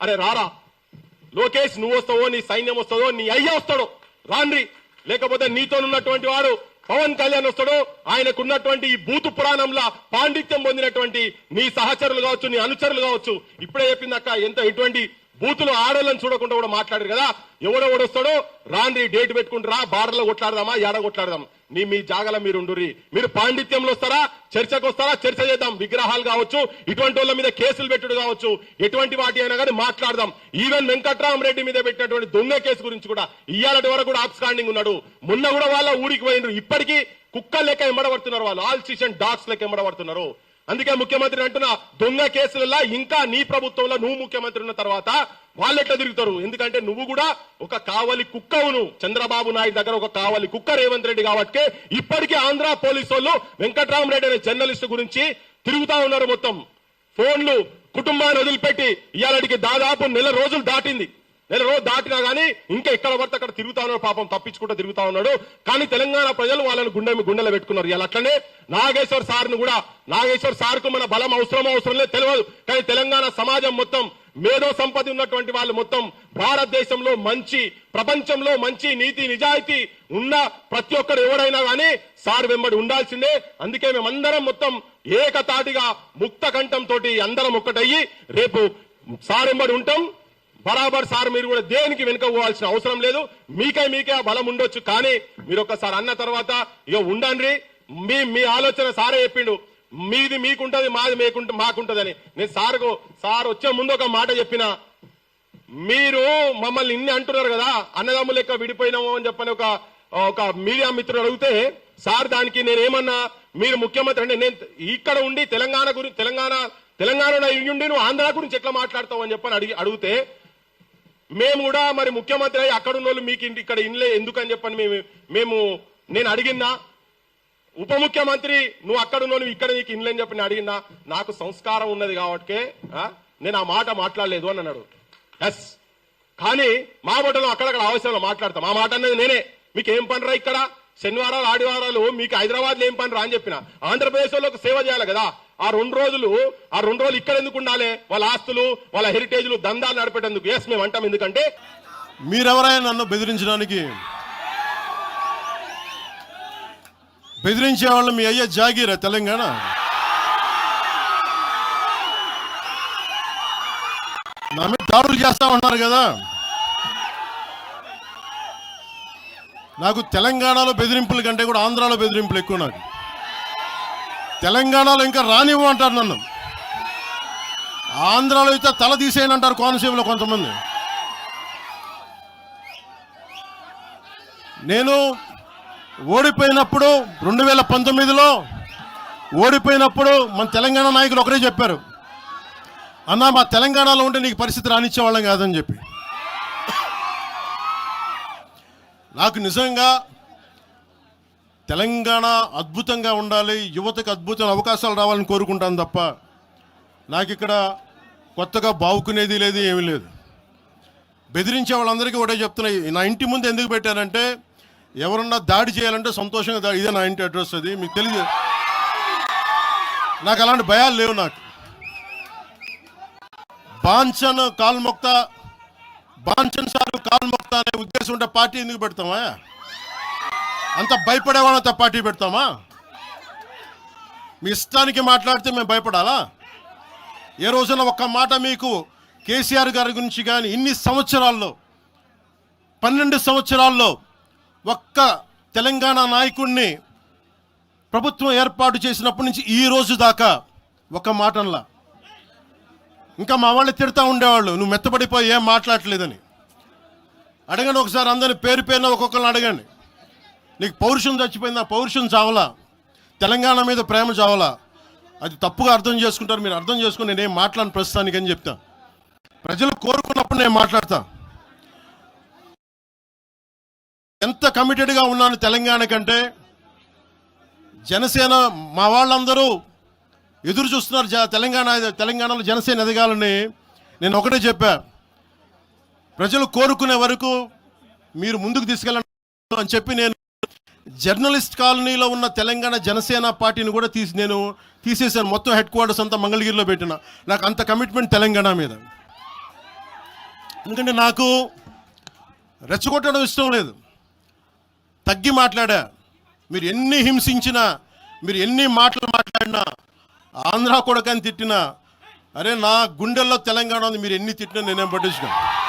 అరే రారా లోకేష్, నువ్వు వస్తావో, నీ సైన్యం వస్తుందో, నీ అయ్య వస్తాడో రాండ్రి, లేకపోతే నీతోనున్నటువంటి వాడు పవన్ కళ్యాణ్ వస్తాడో, ఆయనకున్నటువంటి ఈ బూతు పురాణంలో పాండిత్యం పొందినటువంటి నీ సహచరులు కావచ్చు, నీ అనుచరులు కావచ్చు. ఇప్పుడే చెప్పిందక్క, ఎటువంటి బూతులు ఆడోళ్ళని చూడకుండా కూడా మాట్లాడారు కదా. ఎవడెవడు వస్తాడో రాండ్రి, డేట్ పెట్టుకుంటారా, బార్డర్లో కొట్లాడదామా, ఏడ కొట్లాడదాం, మీ జాగల మీరు ఉండుర్రి. మీరు పాండిత్యంలో వస్తారా, చర్చకు వస్తారా, చర్చ చేద్దాం. విగ్రహాలు కావచ్చు, ఇటువంటి వాళ్ళ మీద కేసులు పెట్టుడు కావచ్చు, ఎటువంటి వాటి అయినా కానీ మాట్లాడదాం. ఈవెన్ వెంకట్రామరెడ్డి మీద పెట్టినటువంటి దొంగ కేసు గురించి కూడా ఇయ్యాలటి వరకు కూడా ఆబ్స్కాండింగ్ ఉన్నాడు. మొన్న కూడా వాళ్ళ ఊరికి పోయినరు. ఇప్పటికీ కుక్కల లెక్క ఎంబడబడుతున్నారు వాళ్ళు, ఆల్ స్టేషన్ డాగ్స్ లెక్క ఎంబడబడుతున్నారు. అందుకే ముఖ్యమంత్రి అంటున్నా, దొంగ కేసులలో ఇంకా నీ ప్రభుత్వంలో నువ్వు ముఖ్యమంత్రి ఉన్న తర్వాత వాళ్ళు ఎట్లా తిరుగుతారు? ఎందుకంటే నువ్వు కూడా ఒక కావలి కుక్కవును. చంద్రబాబు నాయుడు దగ్గర ఒక కావలి కుక్క రేవంత్ రెడ్డి కాబట్టి ఇప్పటికీ ఆంధ్ర పోలీసు వాళ్ళు వెంకట్రామరెడ్డి అనే జర్నలిస్ట్ గురించి తిరుగుతా ఉన్నారు. మొత్తం ఫోన్లు కుటుంబాన్ని వదిలిపెట్టి ఇవాళకి దాదాపు నెల రోజులు దాటింది. నెల రోజు దాటినా గానీ ఇంకా ఎక్కడ పడితే అక్కడ తిరుగుతా ఉన్నాడు. పాపం తప్పించుకుంటూ తిరుగుతా ఉన్నాడు. కానీ తెలంగాణ ప్రజలు వాళ్ళని గుండెలో పెట్టుకున్నారు. ఇలా అట్లనే నాగేశ్వర్ సార్ను కూడా, నాగేశ్వర్ సార్ కు మన బలం అవసరం లేదు తెలియదు. కానీ తెలంగాణ సమాజం మొత్తం, మేధో సంపద ఉన్నటువంటి వాళ్ళు మొత్తం భారతదేశంలో మంచి, ప్రపంచంలో మంచి నీతి నిజాయితీ ఉన్న ప్రతి ఒక్కరు ఎవరైనా గానీ సార్ వెంబడి ఉండాల్సిందే. అందుకే మేమందరం మొత్తం ఏకతాటిగా ముక్త కంఠంతో అందరం ఒక్కటయ్యి రేపు సార్ వెంబడి ఉంటాం. బరాబర్ సార్, మీరు కూడా దేనికి వెనుక పోవాల్సిన అవసరం లేదు. మీకే ఆ బలం ఉండొచ్చు. కానీ మీరు ఒక్కసారి అన్న తర్వాత ఇక ఉండండి. మీ ఆలోచన సారే చెప్పిండు, మీది మీకుంటది, మాది మాకుంటదని. నేను సార్ వచ్చే ముందు ఒక మాట చెప్పిన, మీరు మమ్మల్ని ఇన్ని అంటున్నారు కదా, అన్నదమ్ములు లెక్క విడిపోయినాము అని చెప్పని ఒక మీడియా మిత్రుడు అడిగితే, సార్ దానికి నేనేమన్నా, మీరు ముఖ్యమంత్రి అంటే నేను ఇక్కడ ఉండి తెలంగాణలో ఉండి నువ్వు ఆంధ్ర గురించి ఎట్లా మాట్లాడతావు అని చెప్పని అడిగితే, మేము కూడా మరి ముఖ్యమంత్రి అయ్యి అక్కడ ఉన్న వాళ్ళు మీకు ఇక్కడ ఇన్లే ఎందుకని చెప్పని నేను అడిగినా, ఉప ముఖ్యమంత్రి నువ్వు అక్కడ ఉన్నావు, ఇక్కడ నీకు ఇన్లే అని చెప్పి అడిగినా, నాకు సంస్కారం ఉన్నది కాబట్టి నేను ఆ మాట మాట్లాడలేదు అని అన్నాడు. ఎస్, కానీ మా బట్టలో అక్కడక్కడ అవసరంలో మాట్లాడతాం. ఆ మాట అనేది నేనే, మీకు ఏం పనిరా ఇక్కడ శనివారాలు ఆదివారాలు మీకు హైదరాబాద్ లో ఏం పనిరా అని చెప్పిన. ఆంధ్రప్రదేశ్ వాళ్ళకి సేవ చేయాలి కదా. ఆ రెండు రోజులు ఇక్కడ ఎందుకు ఉండాలి? వాళ్ళ ఆస్తులు, వాళ్ళ హెరిటేజ్లు, దందాలు నడిపేటందుకు. ఎస్, మేము అంటాం. ఎందుకంటే మీరెవరైనా నన్ను బెదిరించడానికి, బెదిరించే వాళ్ళు మీ అయ్యే జాగీరా తెలంగాణ? నా మీద దాడులు చేస్తా ఉన్నారు కదా. నాకు తెలంగాణలో బెదిరింపుల కంటే కూడా ఆంధ్రాలో బెదిరింపులు ఎక్కువ. నాకు తెలంగాణలో ఇంకా రానివ్వు అంటారు నన్ను, ఆంధ్రాలో అయితే తల తీసేయని అంటారు కోనసీమలో కొంతమంది. నేను ఓడిపోయినప్పుడు 2019లో ఓడిపోయినప్పుడు మన తెలంగాణ నాయకులు ఒకరే చెప్పారు, అన్నా మా తెలంగాణలో ఉంటే నీకు పరిస్థితి రానిచ్చేవాళ్ళం కాదని చెప్పి. నాకు నిజంగా తెలంగాణ అద్భుతంగా ఉండాలి, యువతకు అద్భుతమైన అవకాశాలు రావాలని కోరుకుంటాను తప్ప నాకు ఇక్కడ కొత్తగా బావుకునేది లేదు, ఏమీ లేదు. బెదిరించే వాళ్ళందరికీ ఒకటే చెప్తున్నాయి. నా ఇంటి ముందు ఎందుకు పెట్టారంటే, ఎవరన్నా దాడి చేయాలంటే సంతోషంగా ఇదే నా ఇంటి అడ్రస్, అది మీకు తెలియదు. నాకు అలాంటి భయాలు లేవు. నాకు బాంఛన్ సారు కాల్మొక్త అనే ఉద్దేశం ఉంటే పార్టీ ఎందుకు పెడతామా? అంత భయపడేవాళ్ళంత పార్టీ పెడతామా? మీ ఇష్టానికి మాట్లాడితే మేము భయపడాలా? ఏ రోజున ఒక్క మాట మీకు కేసీఆర్ గారి గురించి కానీ ఇన్ని సంవత్సరాల్లో 12 సంవత్సరాల్లో ఒక్క తెలంగాణ నాయకుడిని ప్రభుత్వం ఏర్పాటు చేసినప్పటి నుంచి ఈ రోజు దాకా ఒక మాటంలా. ఇంకా మా వాళ్ళు తిడతా ఉండేవాళ్ళు, నువ్వు మెత్తబడిపోయి ఏం మాట్లాడలేదని. అడగండి ఒకసారి, అందరిని పేరు పేరున ఒక్కొక్కరిని అడగండి. నీకు పౌరుషం చచ్చిపోయిందా? పౌరుషం చావలా, తెలంగాణ మీద ప్రేమ చావలా. అది తప్పుగా అర్థం చేసుకుంటారు. మీరు అర్థం చేసుకుని నేనేం మాట్లాడిన ప్రస్తుతానికి అని చెప్తా. ప్రజలు కోరుకున్నప్పుడు నేను మాట్లాడతా. ఎంత కమిటెడ్గా ఉన్నాను తెలంగాణ కంటే, జనసేన మా వాళ్ళందరూ ఎదురు చూస్తున్నారు తెలంగాణలో జనసేన ఎదగాలని. నేను ఒకటే చెప్పా, ప్రజలు కోరుకునే వరకు మీరు ముందుకు తీసుకెళ్ళండి అని చెప్పి నేను జర్నలిస్ట్ కాలనీలో ఉన్న తెలంగాణ జనసేన పార్టీని కూడా తీసేశాను. మొత్తం హెడ్ క్వార్టర్స్ అంతా మంగళగిరిలో పెట్టిన. నాకు అంత కమిట్మెంట్ తెలంగాణ మీద. ఎందుకంటే నాకు రెచ్చగొట్టడం ఇష్టం లేదు. తగ్గి మాట్లాడా. మీరు ఎన్ని హింసించినా, మీరు ఎన్ని మాటలు మాట్లాడినా, ఆంధ్ర కొడకని తిట్టినా, అరే నా గుండెల్లో తెలంగాణ ఉంది, మీరు ఎన్ని తిట్టినా నేనేం పట్టించుకోను.